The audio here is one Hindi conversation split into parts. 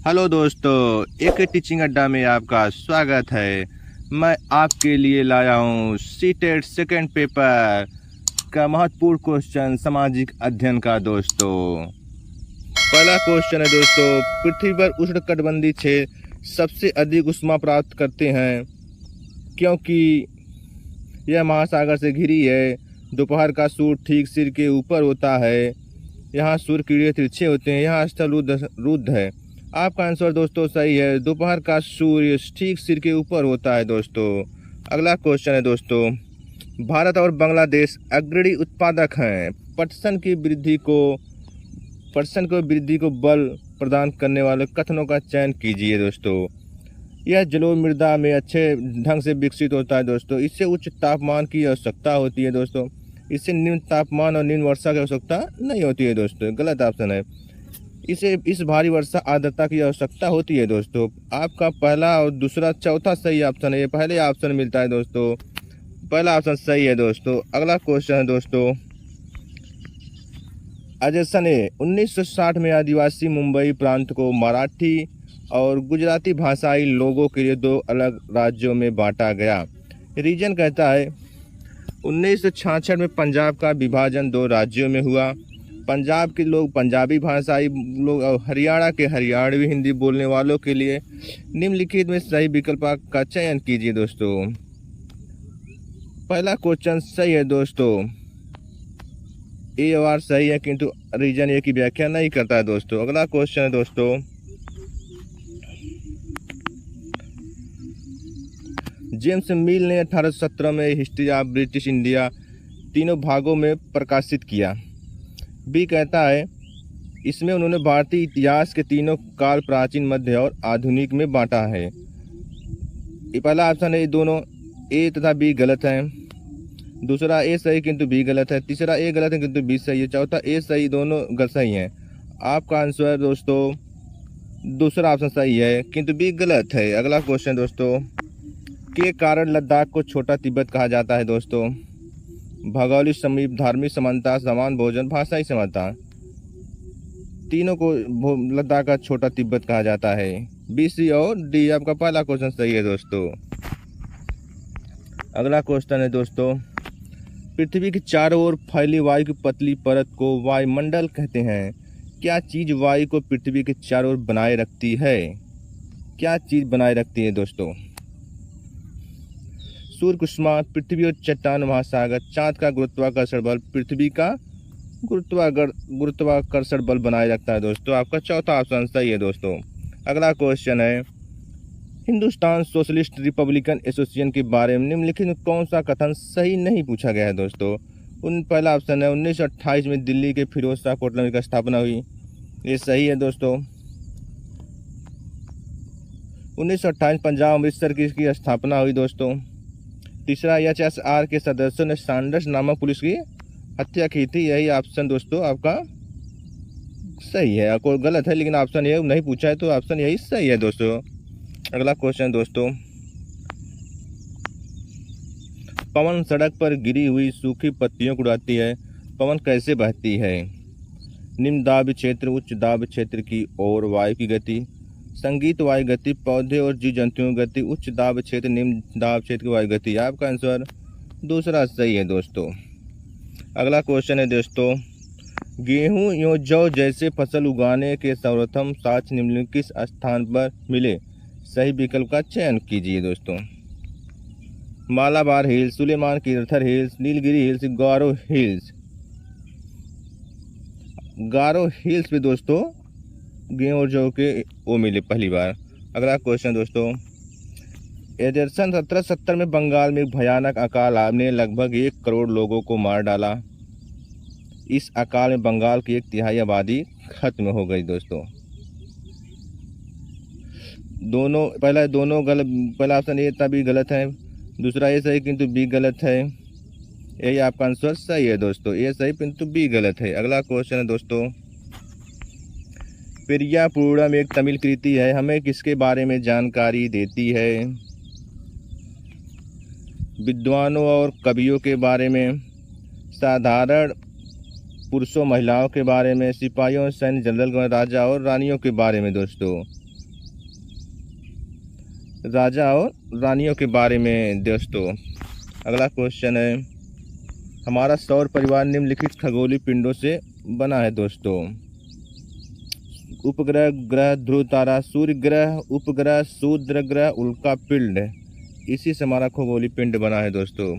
हेलो दोस्तों, एक टीचिंग अड्डा में आपका स्वागत है। मैं आपके लिए लाया हूँ सीटेट सेकंड पेपर का महत्वपूर्ण क्वेश्चन सामाजिक अध्ययन का। दोस्तों, पहला क्वेश्चन है दोस्तों, पृथ्वी पर उष्णकटिबंधीय क्षेत्र सबसे अधिक ऊष्मा प्राप्त करते हैं क्योंकि यह महासागर से घिरी है। दोपहर का सूर्य ठीक सिर के ऊपर होता है। यहाँ सूर्य किरण तिरछे होते हैं। यहाँ स्थल रुद्ध है। आपका आंसर दोस्तों सही है। दोपहर का सूर्य ठीक सिर के ऊपर होता है। दोस्तों, अगला क्वेश्चन है दोस्तों, भारत और बांग्लादेश अग्रणी उत्पादक हैं। पटसन की वृद्धि को बल प्रदान करने वाले कथनों का चयन कीजिए। दोस्तों, यह जलोढ़ मृदा में अच्छे ढंग से विकसित होता है। दोस्तों, इससे उच्च तापमान की आवश्यकता होती है। दोस्तों, इससे निम्न तापमान और निम्न वर्षा की आवश्यकता नहीं होती है। दोस्तों, गलत ऑप्शन है। इस भारी वर्षा आर्द्रता की आवश्यकता होती है। दोस्तों, आपका पहला और दूसरा चौथा सही ऑप्शन है। ये पहले ऑप्शन मिलता है। दोस्तों, पहला ऑप्शन सही है। दोस्तों, अगला क्वेश्चन है दोस्तों, अजय ने 1960 में आदिवासी मुंबई प्रांत को मराठी और गुजराती भाषाई लोगों के लिए दो अलग राज्यों में बांटा गया। रीजन कहता है 1966 में पंजाब का विभाजन दो राज्यों में हुआ। पंजाब के लोग पंजाबी भाषाई लोग और हरियाणा के हरियाणवी हिंदी बोलने वालों के लिए निम्नलिखित में सही विकल्प का चयन कीजिए। दोस्तों, पहला क्वेश्चन सही है। दोस्तों, ए और सही है किंतु रीजन ए की व्याख्या नहीं करता है। दोस्तों, अगला क्वेश्चन है दोस्तों, जेम्स मिल ने 1817 में हिस्ट्री ऑफ ब्रिटिश इंडिया तीनों भागों में प्रकाशित किया। बी कहता है इसमें उन्होंने भारतीय इतिहास के तीनों काल प्राचीन, मध्य और आधुनिक में बांटा है। ये पहला ऑप्शन है। दोनों ए तथा बी गलत है। दूसरा ए सही किंतु बी गलत है। तीसरा ए गलत है किंतु बी सही है। चौथा ए सही, दोनों गलत सही हैं। आपका आंसर दोस्तों दूसरा ऑप्शन सही है किंतु बी गलत है। अगला क्वेश्चन दोस्तों, के कारण लद्दाख को छोटा तिब्बत कहा जाता है। दोस्तों, भौगोलिक समीप, धार्मिक समानता, समान भोजन, भाषाई समानता, तीनों को लद्दाख का छोटा तिब्बत कहा जाता है। बी, सी और डी। आपका पहला क्वेश्चन सही है। दोस्तों, अगला क्वेश्चन है दोस्तों, पृथ्वी के चारों ओर फैली वायु की पतली परत को वायुमंडल कहते हैं। क्या चीज वायु को पृथ्वी के चारों ओर बनाए रखती है? क्या चीज बनाए रखती है? दोस्तों, सूर्य की ऊष्मा, पृथ्वी और चट्टान, महासागर, चांद का गुरुत्वाकर्षण बल, पृथ्वी का गुरुत्वाकर्षण बल बनाए रखता है। दोस्तों, आपका चौथा ऑप्शन सही है। दोस्तों, अगला क्वेश्चन है, हिंदुस्तान सोशलिस्ट रिपब्लिकन एसोसिएशन के बारे में निम्नलिखित में कौन सा कथन सही नहीं पूछा गया है। दोस्तों, पहला ऑप्शन है 1928 में दिल्ली के फिरोज शाह कोटला की स्थापना हुई। ये सही है। दोस्तों, 1928 पंजाब अमृतसर की इसकी स्थापना हुई। दोस्तों, तीसरा HSR के सदस्यों ने सैंडर्स नामक पुलिस की हत्या की थी। यही ऑप्शन दोस्तों आपका सही है। कोई गलत है लेकिन ऑप्शन ये नहीं पूछा है तो ऑप्शन यही सही है। दोस्तों, अगला क्वेश्चन दोस्तों, पवन सड़क पर गिरी हुई सूखी पत्तियों को उड़ाती है। पवन कैसे बहती है? निम्न दाब क्षेत्र, उच्च दाब क्षेत्र की ओर वायु की गति, संगीत वायु गति, पौधे और जीव जंतुओं की गति, उच्च दाब क्षेत्र, निम्न दाब क्षेत्र की वायु गति। आपका आंसर दूसरा सही है। दोस्तों, अगला क्वेश्चन है दोस्तों, गेहूं या जौ जैसे फसल उगाने के सर्वप्रथम साक्ष्य निम्नलिखित स्थान पर मिले। सही विकल्प का चयन कीजिए। दोस्तों, Malabar hills, Sulaiman Kirthar hills, Nilgiri hills, Garo hills. Garo hills पे दोस्तों गेहूं और जौ के वो मिले पहली बार। अगला क्वेश्चन दोस्तों, एडरसन 1770 में बंगाल में भयानक अकाल ने लगभग 1 करोड़ लोगों को मार डाला। इस अकाल में बंगाल की 1/3 आबादी खत्म हो गई। दोस्तों, पहला ऑप्शन ए तभी गलत है। दूसरा ए सही किंतु बी गलत है। यही आपका आंसर सही है। दोस्तों, ए सही किंतु बी गलत है। अगला क्वेश्चन है दोस्तों, पेरिया पूर्णम एक तमिल कृति है। हमें किसके बारे में जानकारी देती है? विद्वानों और कवियों के बारे में, साधारण पुरुषों महिलाओं के बारे में, सिपाहियों, सैन्य जनरल, राजा और रानियों के बारे में। दोस्तों, राजा और रानियों के बारे में दोस्तों। अगला क्वेश्चन है, हमारा सौर परिवार निम्नलिखित खगोलीय पिंडों से बना है दोस्तों। उपग्रह, ग्रह, ध्रुव तारा, सूर्य ग्रह, उपग्रह, शूद्र ग्रह, उल्का पिंड, इसी से हमारा खगोलीय पिंड बना है दोस्तों।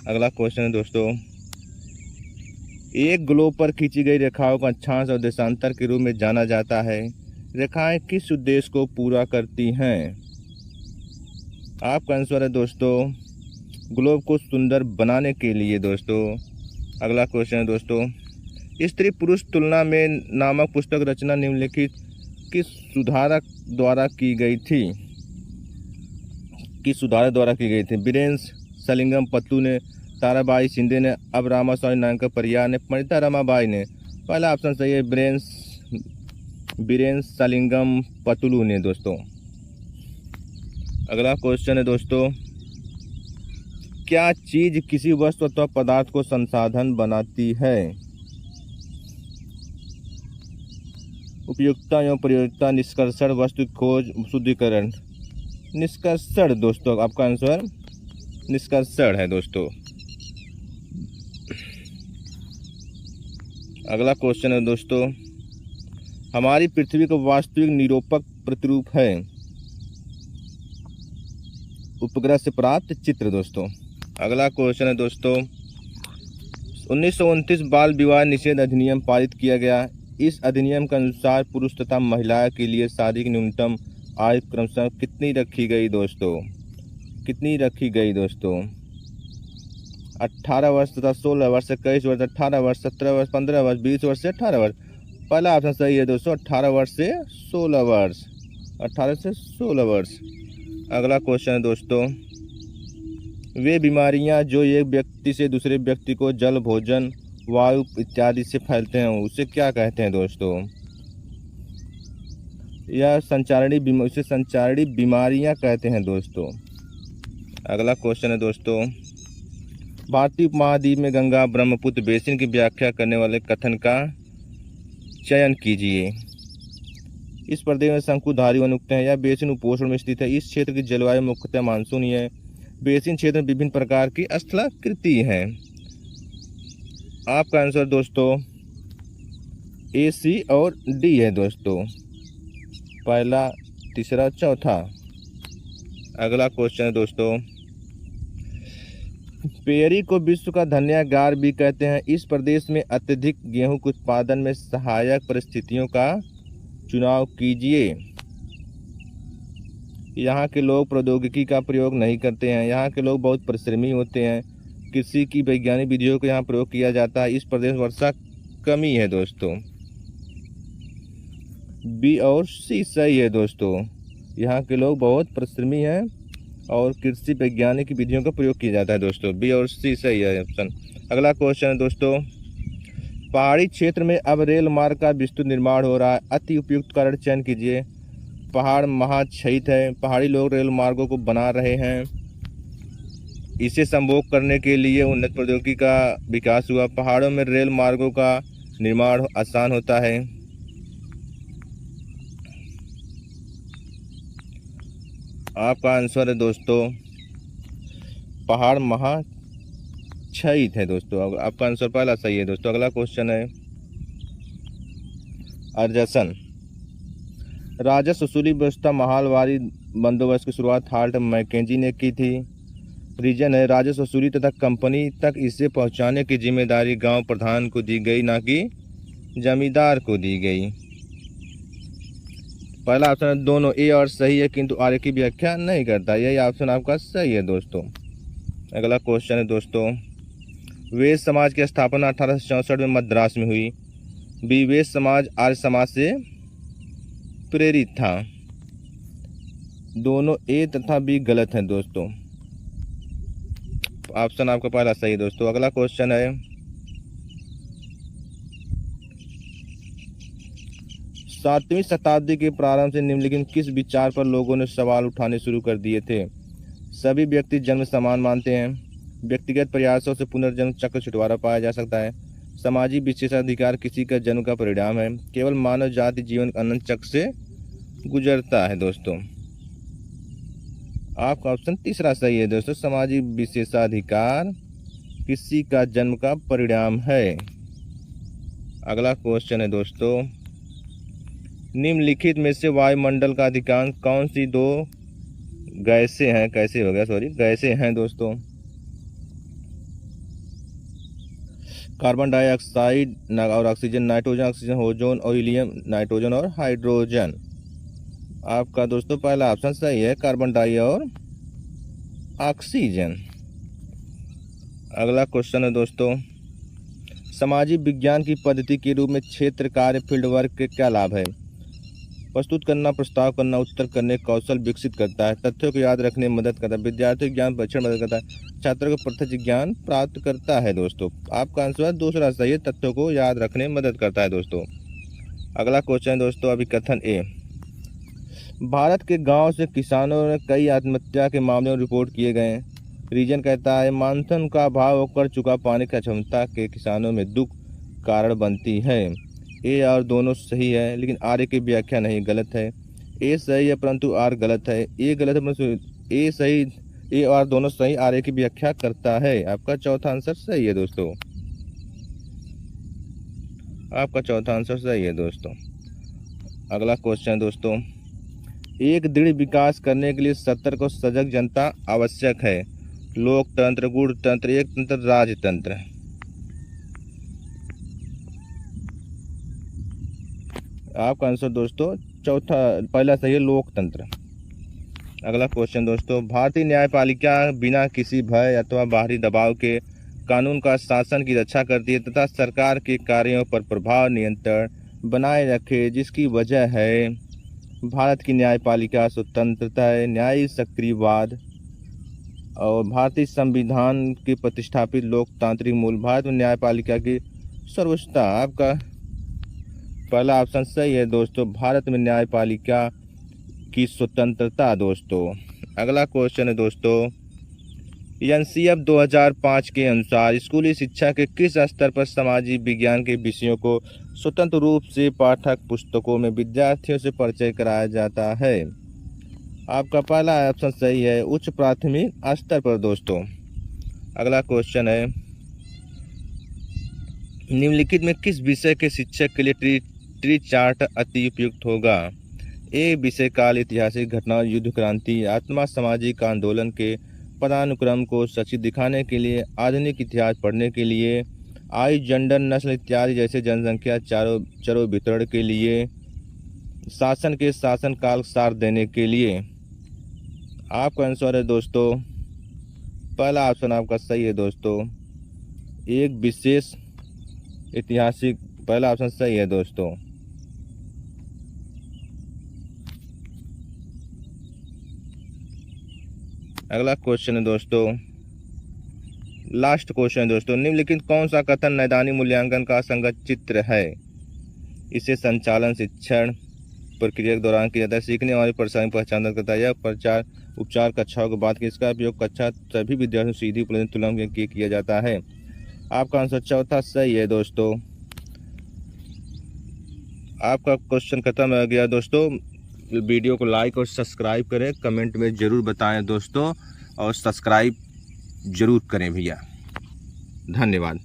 अगला क्वेश्चन है दोस्तों, एक ग्लोब पर खींची गई रेखाओं का अक्षांश और देशांतर के रूप में जाना जाता है। रेखाएं किस उद्देश्य को पूरा करती हैं? आपका आंसर है दोस्तों ग्लोब को सुंदर बनाने के लिए दोस्तों। अगला क्वेश्चन है दोस्तों, स्त्री पुरुष तुलना में नामक पुस्तक रचना निम्नलिखित किस सुधारक द्वारा की गई थी? किस सुधारक द्वारा की गई थी? बीरेंद्र सलिंगम पत्तू ने, ताराबाई शिंदे ने, अब रामास्वामी नायकर परियार ने, पंडिता रमाबाई ने। पहला ऑप्शन सही है, बीरेंद्र सलिंगम पतलू ने दोस्तों। अगला क्वेश्चन है दोस्तों, क्या चीज किसी वस्तु अथवा पदार्थ को संसाधन बनाती है? उपयुक्तता एवं प्रयोज्यता, निष्कर्षण, वस्तु की खोज, शुद्धिकरण। निष्कर्षण दोस्तों, आपका आंसर निष्कर्षण है दोस्तों। अगला क्वेश्चन है दोस्तों, हमारी पृथ्वी का वास्तविक निरूपक प्रतिरूप है? उपग्रह से प्राप्त चित्र दोस्तों। अगला क्वेश्चन है दोस्तों, 1929 बाल विवाह निषेध अधिनियम पारित किया गया। इस अधिनियम के अनुसार पुरुष तथा महिला के लिए शादी की न्यूनतम आयु क्रमशः कितनी रखी गई दोस्तों? कितनी रखी गई दोस्तों? 18 वर्ष तथा 16 वर्ष, 21 वर्ष, 18 वर्ष, 17 वर्ष, 15 वर्ष, 20 वर्ष से 18 वर्ष। पहला ऑप्शन सही है दोस्तों, 18 वर्ष से 16 वर्ष। 18 से 16 वर्ष। अगला क्वेश्चन है दोस्तों, वे बीमारियां जो एक व्यक्ति से दूसरे व्यक्ति को जल, भोजन, वायु इत्यादि से फैलते हैं उसे क्या कहते हैं दोस्तों? यह संचारिणी बीमारियां कहते हैं दोस्तों। अगला क्वेश्चन है दोस्तों, भारतीय उपमहाद्वीप में गंगा ब्रह्मपुत्र बेसिन की व्याख्या करने वाले कथन का चयन कीजिए। इस प्रदेश में शंकुधारी वनयुक्त है। यह बेसिन उपोष्ण में स्थित है। इस क्षेत्र की जलवायु मुख्यतः मानसूनी है। बेसिन क्षेत्र में विभिन्न प्रकार की स्थलाकृति है। आपका आंसर दोस्तों ए, सी और डी है दोस्तों, पहला, तीसरा, चौथा। अगला क्वेश्चन है दोस्तों, पेरी को विश्व का धन्यागार भी कहते हैं। इस प्रदेश में अत्यधिक गेहूं के उत्पादन में सहायक परिस्थितियों का चुनाव कीजिए। यहाँ के लोग प्रौद्योगिकी का प्रयोग नहीं करते हैं। यहाँ के लोग बहुत परिश्रमी होते हैं। कृषि की वैज्ञानिक विधियों का यहाँ प्रयोग किया जाता है। इस प्रदेश में वर्षा कमी है दोस्तों। बी और सी सही है दोस्तों। यहाँ के लोग बहुत परिश्रमी हैं और कृषि वैज्ञानिक विधियों का प्रयोग किया जाता है दोस्तों। बी और सी सही है ऑप्शन। अगला क्वेश्चन है दोस्तों, पहाड़ी क्षेत्र में अब रेल मार्ग का विस्तृत निर्माण हो रहा है। अति उपयुक्त कारण चयन कीजिए। पहाड़ महाक्षयित है। पहाड़ी लोग रेल मार्गों को बना रहे हैं। इसे संभोग करने के लिए उन्नत प्रौद्योगिकी का विकास हुआ। पहाड़ों में रेल मार्गों का निर्माण आसान होता है। आपका आंसर है दोस्तों पहाड़ महाक्षयित है दोस्तों। आपका आंसर पहला सही है दोस्तों। अगला क्वेश्चन है, अर्जसन राजस्व वसूली व्यवस्था माहवारी बंदोबस्त की शुरुआत हार्ट मैकेंजी ने की थी। रीजन है, राजस्व वसूली तथा कंपनी तक इसे पहुंचाने की जिम्मेदारी गांव प्रधान को दी गई, ना कि जमींदार को दी गई। पहला ऑप्शन दोनों ए और सही है, किंतु आगे की व्याख्या नहीं करता। यही ऑप्शन आपका सही है दोस्तों। अगला क्वेश्चन है दोस्तों, वेद समाज की स्थापना 1864 में मद्रास में हुई। बी, वेद समाज आर्य समाज से प्रेरित था। दोनों ए तथा बी गलत हैं दोस्तों। ऑप्शन आपका पहला सही है दोस्तों। अगला क्वेश्चन है, 7वीं शताब्दी के प्रारंभ से निम्नलिखित किस विचार पर लोगों ने सवाल उठाने शुरू कर दिए थे? सभी व्यक्ति जन्म समान मानते हैं। व्यक्तिगत प्रयासों से पुनर्जन्म चक्र छुटकारा पाया जा सकता है। सामाजिक विशेषाधिकार किसी का जन्म का परिणाम है। केवल मानव जाति जीवन अनंत चक्र से गुजरता है दोस्तों। आपका ऑप्शन तीसरा सही है दोस्तों। सामाजिक विशेषाधिकार किसी का जन्म का परिणाम है। अगला क्वेश्चन है दोस्तों, निम्नलिखित में से वायुमंडल का अधिकांश कौन सी दो गैसें हैं, कैसे हो गया सॉरी, गैसें हैं दोस्तों? कार्बन डाइऑक्साइड और ऑक्सीजन, नाइट्रोजन ऑक्सीजन, ओजोन और हीलियम, नाइट्रोजन और हाइड्रोजन। आपका दोस्तों पहला ऑप्शन सही है, कार्बन डाई और ऑक्सीजन। अगला क्वेश्चन है दोस्तों, सामाजिक विज्ञान की पद्धति के रूप में क्षेत्र कार्य फील्ड वर्क के क्या लाभ है? प्रस्तुत करना, प्रस्ताव करना, उत्तर करने कौशल विकसित करता है, तथ्यों को याद रखने में मदद करता है, विद्यार्थी ज्ञान परीक्षण मदद करता है, छात्रों को प्रत्यक्ष ज्ञान प्राप्त करता है। दोस्तों आपका आंसर दूसरा सही है, तथ्यों को याद रखने में मदद करता है। दोस्तों अगला क्वेश्चन है दोस्तों, अभिकथन ए, भारत के गाँव से किसानों ने कई आत्महत्या के मामले में रिपोर्ट किए गए हैं। रीजन कहता है मानसून का अभाव कर चुका पानी की क्षमता के किसानों में दुख कारण बनती है। ए और दोनों सही है, लेकिन आर की व्याख्या नहीं, गलत है। ए सही है परंतु आर गलत है। ए गलत है परंतु ए सही, ए और दोनों सही, आर की व्याख्या करता है। आपका चौथा आंसर सही है दोस्तों। आपका चौथा आंसर सही है दोस्तों। अगला क्वेश्चन है दोस्तों, एक दृढ़ विकास करने के लिए सतर्क और सजग जनता आवश्यक है। लोकतंत्र, गणतंत्र, एकतंत्र, राजतंत्र। आपका आंसर दोस्तों चौथा, पहला सही है, लोकतंत्र। अगला क्वेश्चन दोस्तों, भारतीय न्यायपालिका बिना किसी भय अथवा बाहरी दबाव के कानून का शासन की रक्षा करती है तथा सरकार के कार्यों पर प्रभाव नियंत्रण बनाए रखे, जिसकी वजह है भारत की न्यायपालिका स्वतंत्रता है, न्यायिक सक्रियवाद और भारतीय संविधान के प्रतिष्ठापित लोकतांत्रिक मूल, भारत में न्यायपालिका की सर्वोच्चता। आपका पहला ऑप्शन सही है दोस्तों, भारत में न्यायपालिका की स्वतंत्रता। दोस्तों अगला क्वेश्चन है दोस्तों, एनसीएफ 2005 के अनुसार स्कूली शिक्षा के किस स्तर पर सामाजिक विज्ञान के विषयों को स्वतंत्र रूप से पाठक पुस्तकों में विद्यार्थियों से परिचय कराया जाता है? आपका पहला ऑप्शन सही है, उच्च प्राथमिक स्तर पर। दोस्तों अगला क्वेश्चन है, निम्नलिखित में किस विषय के शिक्षक के लिए ट्री चार्ट अति उपयुक्त होगा? ए विषय काल, ऐतिहासिक घटनाओं, युद्ध, क्रांति, आत्मा, सामाजिक आंदोलन के पदानुक्रम को सचित दिखाने के लिए, आधुनिक इतिहास पढ़ने के लिए, आयु, जेंडर, नस्ल इत्यादि जैसे जनसंख्या चरों वितरण के लिए, शासन के शासनकाल सार देने के लिए। आपका आंसर है दोस्तों, पहला ऑप्शन आपका सही है दोस्तों, एक विशेष ऐतिहासिक, पहला ऑप्शन सही है दोस्तों। अगला क्वेश्चन है दोस्तों, लास्ट क्वेश्चन है दोस्तों, निम्नलिखित कौन सा कथन नैदानिक मूल्यांकन का संगत चित्र है? इसे संचालन शिक्षण प्रक्रिया के दौरान किया जाता है, सीखने वाली परेशानी पहचान करता है, यह प्रचार उपचार कक्षाओं के बाद इसका उपयोग कक्षा सभी विद्यार्थियों सीधी उपलब्धि तुलना किया जाता है। आपका आंसर चौथा सही है दोस्तों। आपका क्वेश्चन खत्म हो गया दोस्तों। वीडियो को लाइक और सब्सक्राइब करें, कमेंट में ज़रूर बताएं दोस्तों, और सब्सक्राइब ज़रूर करें भैया। धन्यवाद।